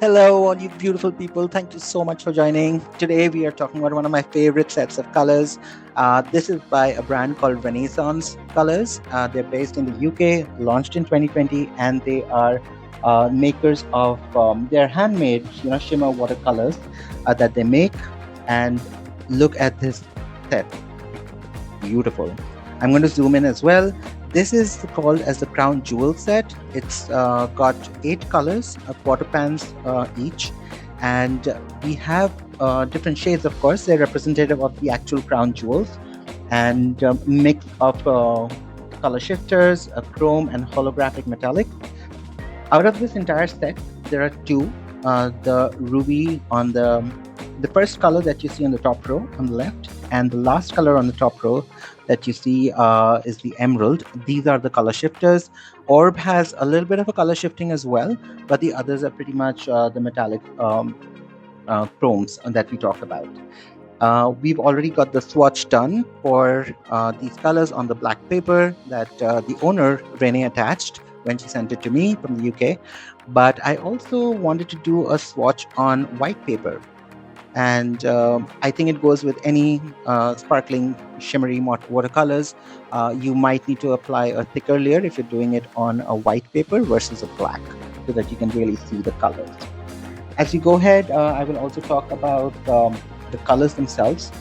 Hello, all you beautiful people. Thank you so much for joining. Today, we are talking about one of my favorite sets of colors. This is by a brand called Reneeisance Colours. They're based in the UK, launched in 2020, and they are makers of their handmade, shimmer watercolors that they make. And look at this set, beautiful. I'm going to zoom in as well. This is called as the Crown Jewel set. It's got 8 colors, quarter pans each, and we have different shades. Of course, they're representative of the actual crown jewels, and mix of color shifters, chrome and holographic metallic. Out of this entire set, there are two. The ruby on the first color that you see on the top row on the left, and the last color on the top row that you see is the emerald. These are the color shifters. Orb has a little bit of a color shifting as well, but the others are pretty much the metallic chromes that we talk about. We've already got the swatch done for these colors on the black paper that the owner, Renee, attached when she sent it to me from the UK. But I also wanted to do a swatch on white paper. And I think it goes with any sparkling, shimmery watercolors. You might need to apply a thicker layer if you're doing it on a white paper versus a black, so that you can really see the colors. As you go ahead, I will also talk about the colors themselves.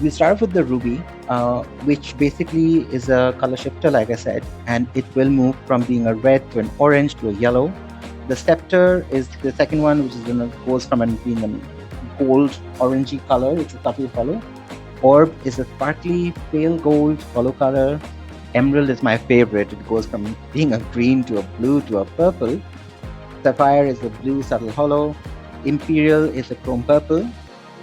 We start with the ruby, which basically is a color shifter, like I said, and it will move from being a red to an orange to a yellow. The scepter is the second one, which goes from being a gold orangey color. It's a subtle color. Orb is a sparkly pale gold hollow color. Emerald is my favorite. It goes from being a green to a blue to a purple. Sapphire is a blue subtle hollow. Imperial is a chrome purple.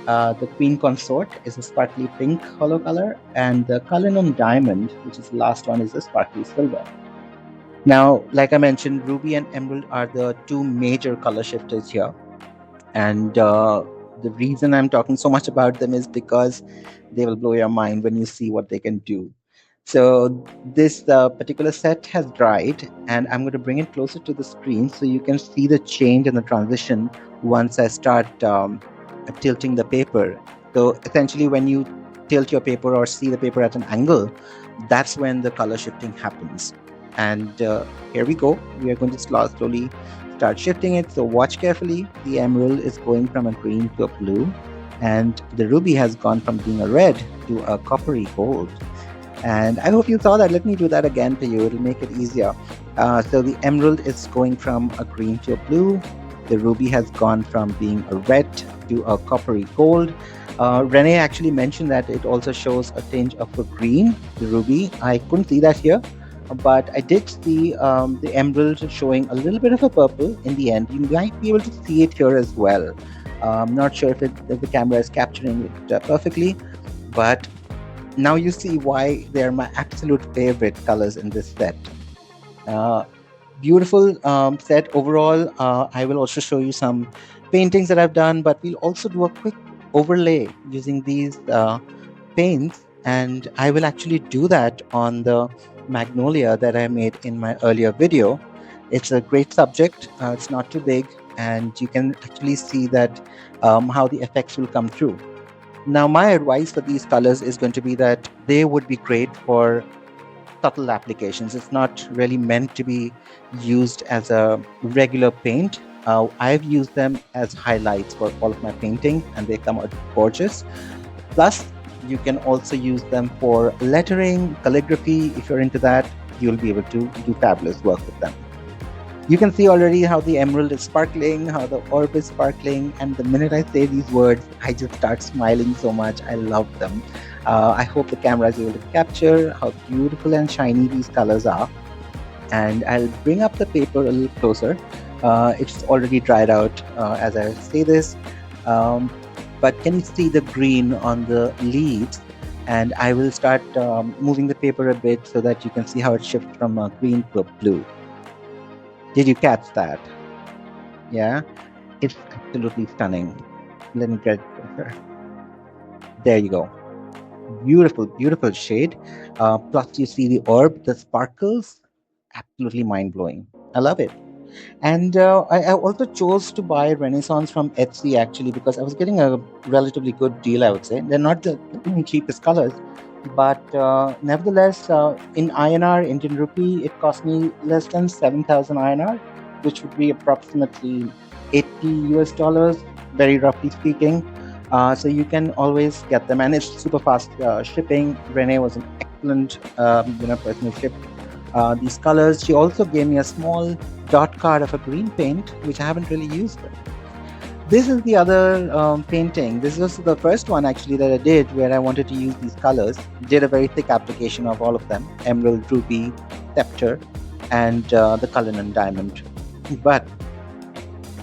The Queen Consort is a sparkly pink hollow color, and the Cullinan Diamond, which is the last one, is a sparkly silver. Now, like I mentioned, Ruby and Emerald are the two major color shifters here, and the reason I'm talking so much about them is because they will blow your mind when you see what they can do. So this particular set has dried, and I'm going to bring it closer to the screen so you can see the change and the transition once I start tilting the paper. So essentially, when you tilt your paper or see the paper at an angle, that's when the color shifting happens. And here we go. We are going to slowly start shifting it. So watch carefully. The emerald is going from a green to a blue, and the ruby has gone from being a red to a coppery gold. And I hope you saw that. Let me do that again to you. It'll make it easier. So the emerald is going from a green to a blue. The ruby has gone from being a red to a coppery gold. Renee actually mentioned that it also shows a tinge of a green, the ruby. I couldn't see that here, but I did see the emerald showing a little bit of a purple in the end. You might be able to see it here as well. I'm not sure if the camera is capturing it perfectly, but now you see why they're my absolute favorite colors in this set. Beautiful set overall. I will also show you some paintings that I've done, but we'll also do a quick overlay using these paints, and I will actually do that on the magnolia that I made in my earlier video. It's a great subject. It's not too big, and you can actually see that how the effects will come through. Now, my advice for these colors is going to be that they would be great for subtle applications. It's not really meant to be used as a regular paint. I've used them as highlights for all of my paintings, and they come out gorgeous. Plus, you can also use them for lettering, calligraphy. If you're into that, you'll be able to do fabulous work with them. You can see already how the emerald is sparkling, how the orb is sparkling, and the minute I say these words, I just start smiling so much. I love them. I hope the camera is able to capture how beautiful and shiny these colors are. And I'll bring up the paper a little closer. It's already dried out as I say this. But can you see the green on the leaves? And I will start moving the paper a bit so that you can see how it shifts from a green to a blue. Did you catch that? Yeah, it's absolutely stunning. Let me get it closer. There you go. Beautiful, beautiful shade. Plus, you see the orb, the sparkles, absolutely mind blowing. I love it. And I also chose to buy Renaissance from Etsy actually because I was getting a relatively good deal, I would say. They're not the cheapest colors, but nevertheless, in INR, Indian rupee, it cost me less than 7,000 INR, which would be approximately 80 US dollars, very roughly speaking. So you can always get them, and it's super fast shipping. Renee was an excellent, person who shipped these colors. She also gave me a small dot card of a green paint, which I haven't really used. This is the other painting. This was the first one actually that I did where I wanted to use these colors. Did a very thick application of all of them: emerald, ruby, scepter, and the Cullinan diamond. But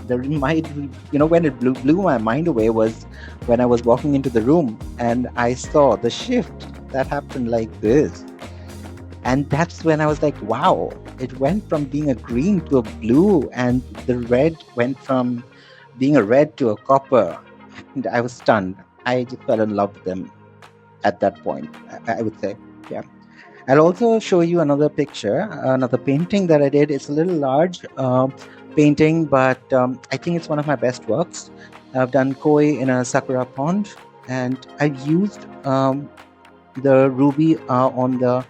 when it blew my mind away was when I was walking into the room and I saw the shift that happened like this. And that's when I was like, wow, it went from being a green to a blue, and the red went from being a red to a copper. And I was stunned. I just fell in love with them at that point, I would say. Yeah. I'll also show you another picture, another painting that I did. It's a little large painting, but I think it's one of my best works. I've done koi in a sakura pond, and I've used the ruby on the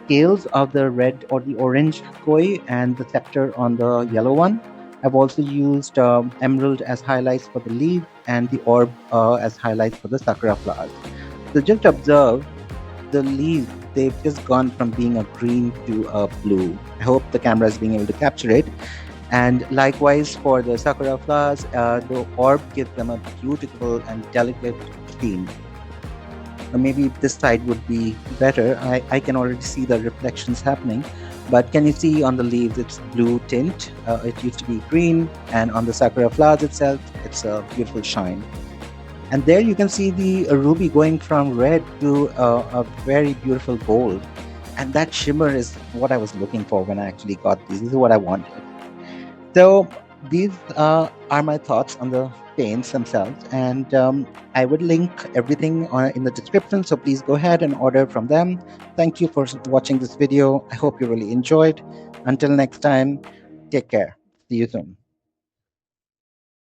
scales of the red or the orange koi and the scepter on the yellow one. I've also used emerald as highlights for the leaf and the orb as highlights for the sakura flowers. So just observe the leaves, they've just gone from being a green to a blue. I hope the camera is being able to capture it. And likewise for the sakura flowers, the orb gives them a beautiful and delicate sheen. Maybe this side would be better. I can already see the reflections happening, but can you see on the leaves it's blue tint? It used to be green, and on the sakura flowers itself it's a beautiful shine. And there you can see the ruby going from red to a very beautiful gold, and that shimmer is what I was looking for when I actually got these. This is what I wanted. So these are my thoughts on the paints themselves, and I would link everything in the description, so please go ahead and order from them. Thank you for watching this video. I hope you really enjoyed. Until next time, take care. See you soon.